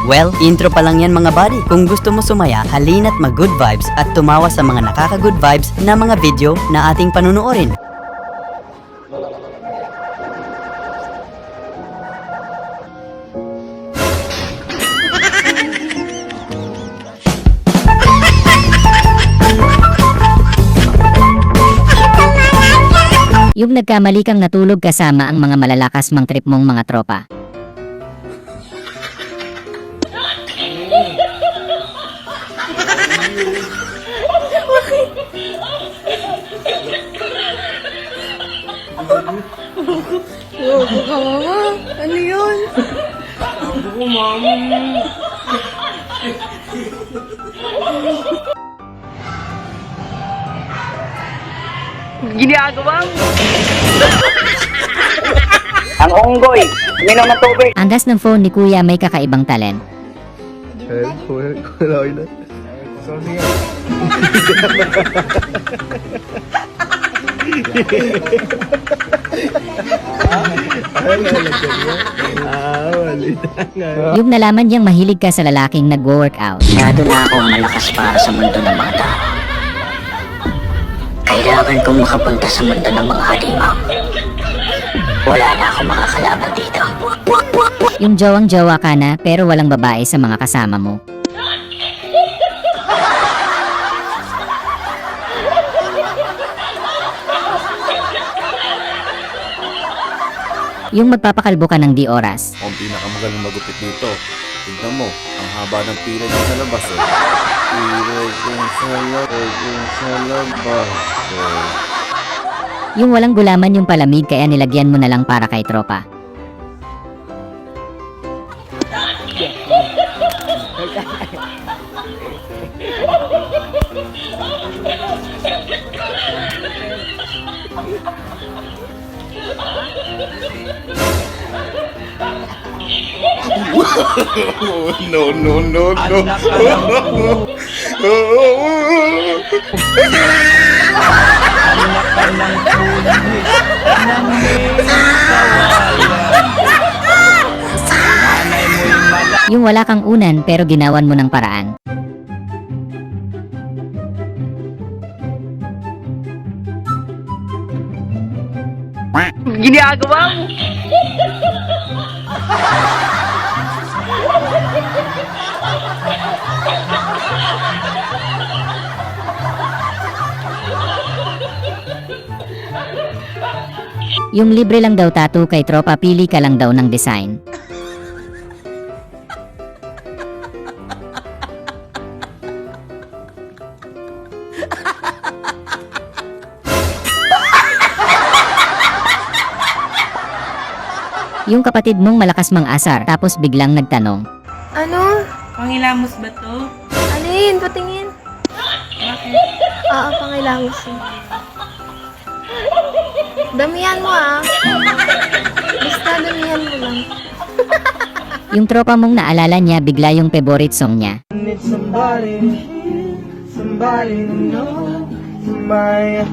Well, intro pa lang yan mga buddy. Kung gusto mo sumaya, halina't mag-good vibes at tumawa sa mga nakaka-good vibes na mga video na ating panunuorin. Yung nagkamali kang natulog kasama ang mga malalakas mang trip mong mga tropa. Bobo ka, mama. Ano yun? Bobo ko, mama. Ginagawa mo. Ang unggoy, minom ng tubig. Ang gas ng phone ni Kuya may kakaibang talent. Yung nalaman niyang mahilig ka sa lalaking nag-workout. Masyado na akong malakas para sa mundo ng mga tao. Kailangan kong makapunta sa mundo ng mga halimaw. Wala na akong makakalaban dito. Yung jowang-jowa ka na pero walang babae sa mga kasama mo. Yung magpapakalbo ka ng di oras. Ang pinakamagaling magupit dito. Tignan mo, ang haba ng pila niya sa labas eh. Pila kung sa labas eh. Yung walang gulaman yung palamig kaya nilagyan mo na lang para kay tropa. No, no, no, no. Yung wala kang unan pero ginawan mo ng paraan. Ginagawa mo. Yung libre lang daw tattoo kay tropa, pili ka lang daw ng design. Yung kapatid mong malakas mang asar tapos biglang nagtanong. Ano? Pangilamos ba to? Alin? Patingin. Bakit? Oo, pangilamos yun. Damihan mo ah. Basta damihan mo lang. Yung tropa mong naalala niya bigla yung favorite song niya. Need somebody to know. Somebody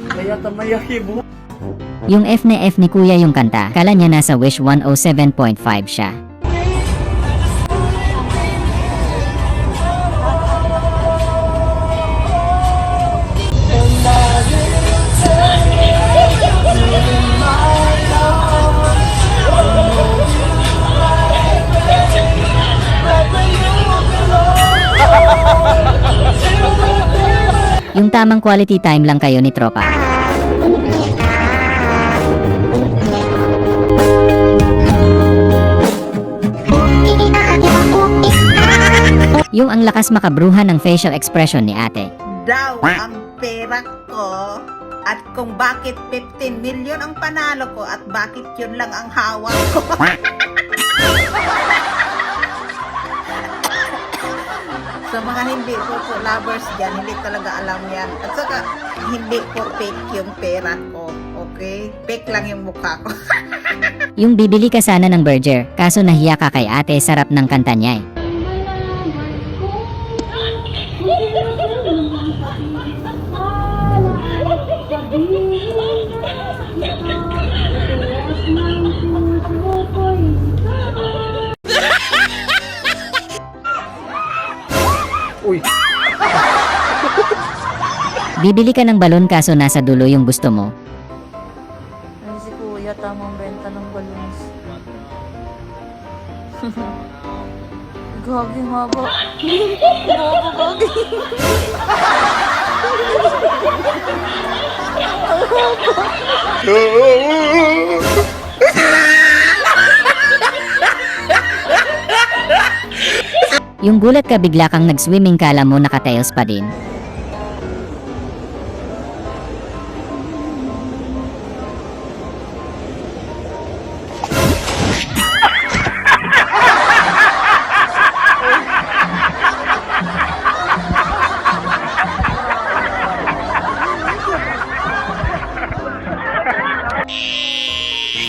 Kaya tamayahibo. Yung F na F ni Kuya yung kanta, kala niya nasa Wish 107.5 siya. Yung tamang quality time lang kayo ni tropa. Yung ang lakas makabruhan ng facial expression ni ate. Daw ang pera ko at kung bakit 15 million ang panalo ko at bakit yun lang ang hawak ko. Sa mga hindi po lovers dyan, hindi talaga alam yan. At saka, hindi po fake yung pera ko. Okay? Fake lang yung mukha ko. Yung bibili ka sana ng burger, kaso nahiya ka kay ate, sarap ng kanta niya eh. Uy, Bibili ka ng balon kaso nasa dulo yung gusto mo. Ay, si kuya, tamang benta ng balloons. Gagi nga ba? Gagi. Yung gulat ka bigla kang nag-swimming kala mo nakatails pa din.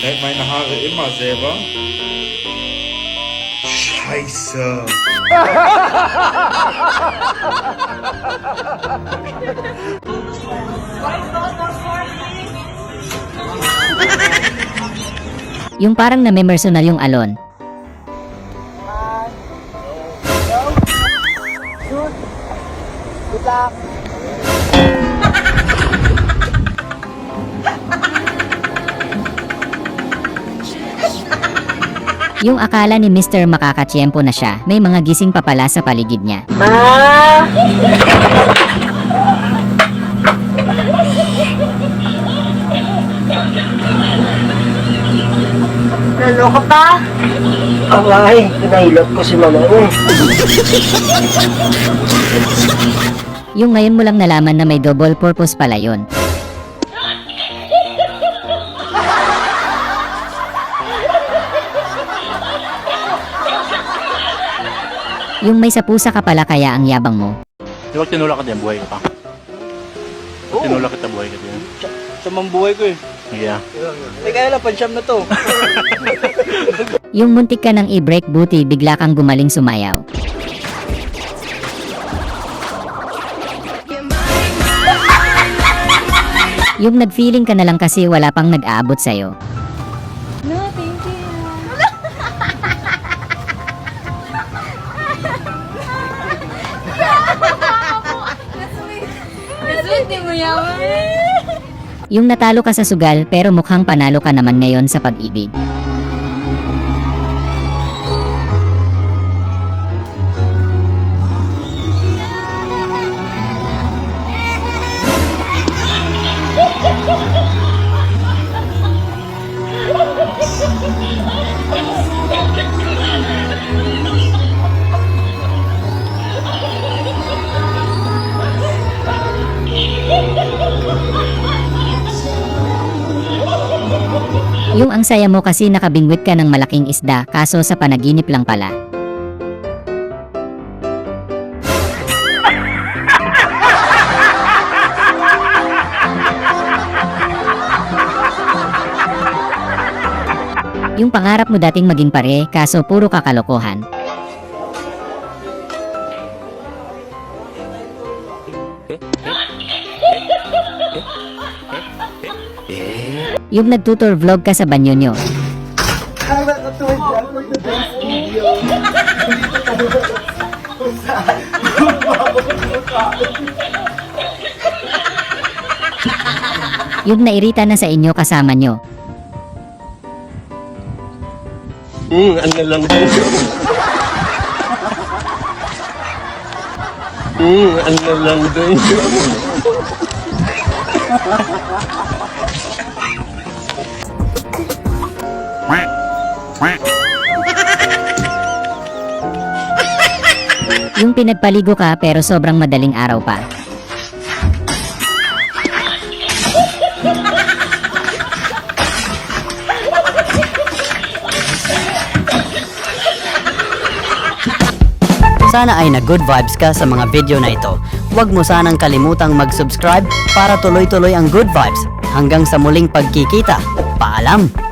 Kahit may nakakaima, Zeba? Scheiße! Yung parang name-personal yung alon. Yung akala ni Mr. makakatiyempo na siya, may mga gising pa pala sa paligid niya. naloko pa? Ay, pinahilot ko si mama mo. Yung ngayon mo lang nalaman na may double purpose pala yun. Yung may sapusa ka pala kaya ang yabang mo. Di ba tinulak ka din, buhay ka pa? Tinulak kita, buhay ka din. Sa mambuhay ko eh. Yeah. Eh kaya lang, pansyam na to. Yung muntik ka ng i-break buti bigla kang gumaling sumayaw. Yung nag-feeling ka na lang kasi wala pang nag-aabot sa'yo. No, thank you. Naswerte mo yaman. Yung natalo ka sa sugal pero mukhang panalo ka naman ngayon sa pag-ibig. Yung ang saya mo kasi nakabingwit ka ng malaking isda kaso sa panaginip lang pala. Yung pangarap mo dating maging pare kaso puro kakalokohan. Yung nagtutor vlog ka sa banyo nyo. Yung nairita na sa inyo kasama nyo. Ano lang din. Ano lang din. Yung pinagpaligo ka pero sobrang madaling araw pa. Sana ay na good vibes ka sa mga video na ito. Huwag mo sanang kalimutang mag-subscribe para tuloy-tuloy ang good vibes. Hanggang sa muling pagkikita. Paalam!